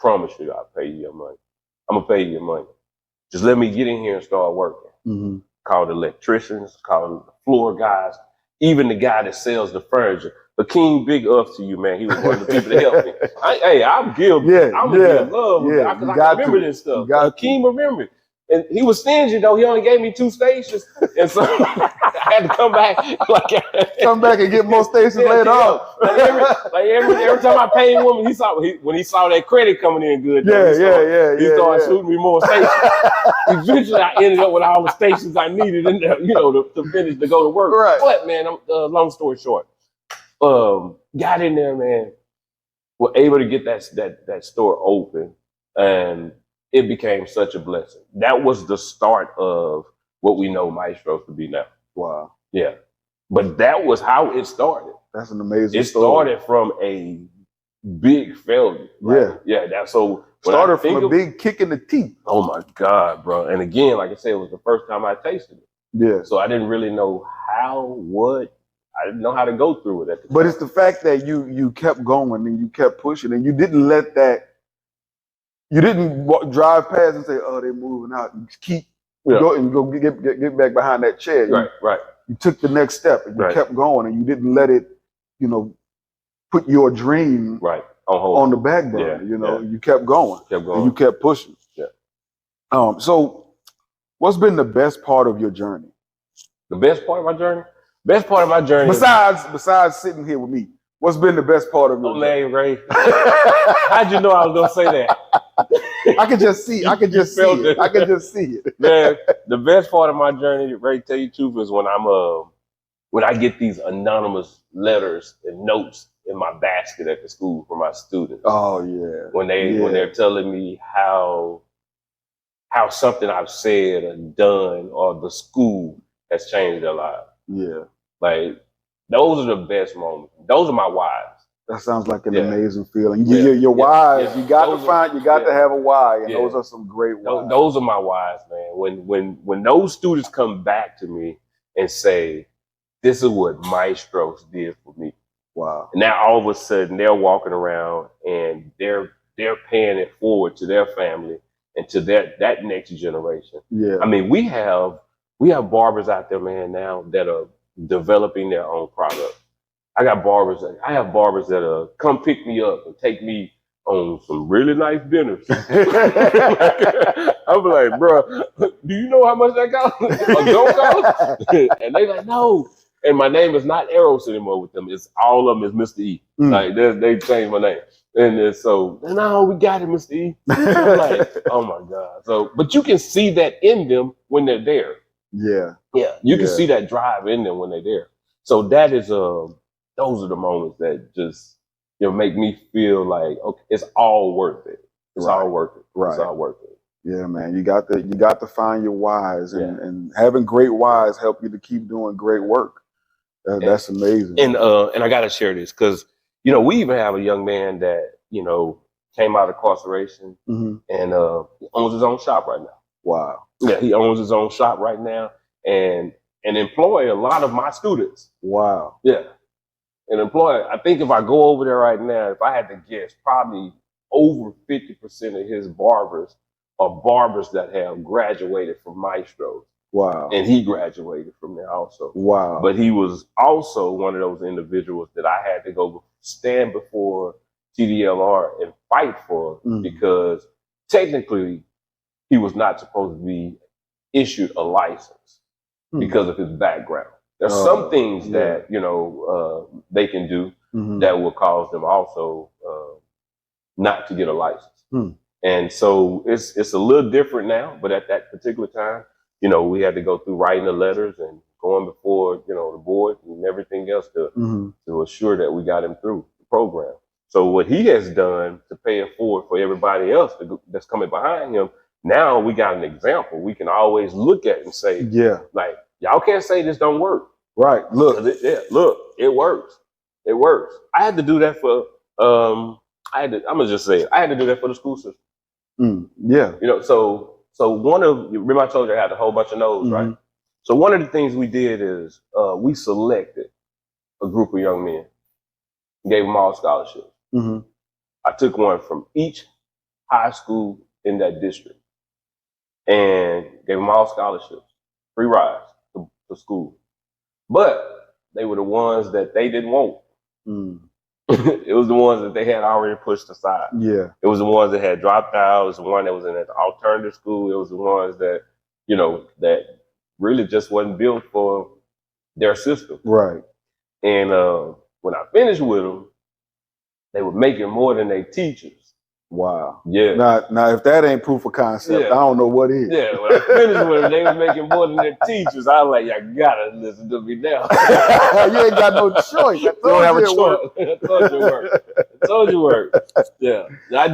promise you I'll pay you your money. I'm gonna pay you your money. Just let me get in here and start working. Mm-hmm. Call the electricians, call the floor guys, even the guy that sells the furniture. But King, big ups to you, man. He was one of the people that helped me. I'm guilty. I'm gonna give love because I remember this stuff. King remembered. And he was stingy though. He only gave me 2 stations, and so I had to come back. Come back and get more stations later on. Every time I paid him, when he saw that credit coming in good. He started shooting me more stations. Eventually, I ended up with all the stations I needed, in there, to finish to go to work. Right. But man, long story short, got in there, man. Were able to get that store open, and it became such a blessing. That was the start of what we know Mystro to be now. Wow. Yeah. But that was how it started. That's an amazing It story. started from a big failure. Right? Yeah. That's so. Started from a big kick in the teeth. Oh my God, bro. And again, like I said, it was the first time I tasted it. Yeah. So I didn't really know I didn't know how to go through it at the time. But it's the fact that you kept going and you kept pushing and you didn't let that. You didn't drive past and say, "Oh, they're moving out." You keep go get back behind that chair. Right. You took the next step and you kept going, and you didn't let it, put your dream on the back burner. You kept going. And you kept pushing. Yeah. So, what's been the best part of your journey? The best part of my journey. Best part of my journey. Besides sitting here with me, what's been the best part of your journey? Man, Ray. How'd you know I was gonna say that? I could just see. I could just see it. I could just see it. Man, the best part of my journey, Ray, tell you the truth, is when I get these anonymous letters and notes in my basket at the school from my students. Oh yeah. When they're telling me how something I've said or done or the school has changed their lives. Yeah. Like those are the best moments. Those are my whys. That sounds like an amazing feeling. Your whys, you got to have a why, and those are some great whys. Those are my whys, man. When those students come back to me and say, "This is what Mystro did for me." Wow. And now all of a sudden they're walking around and they're paying it forward to their family and to that next generation. Yeah. I mean, we have barbers out there, man, now that are developing their own product. I have barbers that come pick me up and take me on some really nice dinners. I'm like, bro, do you know how much that costs? A don't cost? And they like, no. And my name is not Eros anymore with them. It's all of them is Mr. E. Like they changed my name. And so, no, we got it, Mr. E. I'm like, oh my God. So, but you can see that in them when they're there. Yeah. Yeah. You can see that drive in them when they're there. So that is those are the moments that just make me feel like, okay, it's all worth it. It's all worth it. Right. It's all worth it. Yeah, man. You got to find your whys, and having great whys help you to keep doing great work. That's amazing. And I gotta share this because we even have a young man that came out of incarceration and he owns his own shop right now. Wow. Yeah, he owns his own shop right now and employ a lot of my students. Wow. Yeah. And employ, I think if I go over there right now, if I had to guess, probably over 50% of his barbers are barbers that have graduated from Mystro. Wow. And he graduated from there also. Wow. But he was also one of those individuals that I had to go stand before TDLR and fight for because technically he was not supposed to be issued a license because of his background. There's some things that, they can do that will cause them also not to get a license. And so it's a little different now, but at that particular time, we had to go through writing the letters and going before, the board and everything else to assure that we got him through the program. So what he has done to pay it forward for everybody else that's coming behind him, now we got an example. We can always look at and say, like, y'all can't say this don't work. Right. Look. Look, it works. It works. I had to do that for, I'm going to just say it. I had to do that for the school system. Yeah. So remember I told you I had a whole bunch of no's, right? So one of the things we did is we selected a group of young men, gave them all scholarships. I took one from each high school in that district and gave them all scholarships, free rides to school. But they were the ones that they didn't want. It was the ones that they had already pushed aside. Yeah. It was the ones that had dropped out. It was the one that was in an alternative school. It was the ones that, that really just wasn't built for their system. Right. And when I finished with them, they were making more than their teachers. Wow. Yeah. Now, if that ain't proof of concept, I don't know what is. Yeah. When I finished with them, they were making more than their teachers. I was like, y'all gotta listen to me now. You ain't got no choice. You don't have a choice. I told you it worked. Yeah. I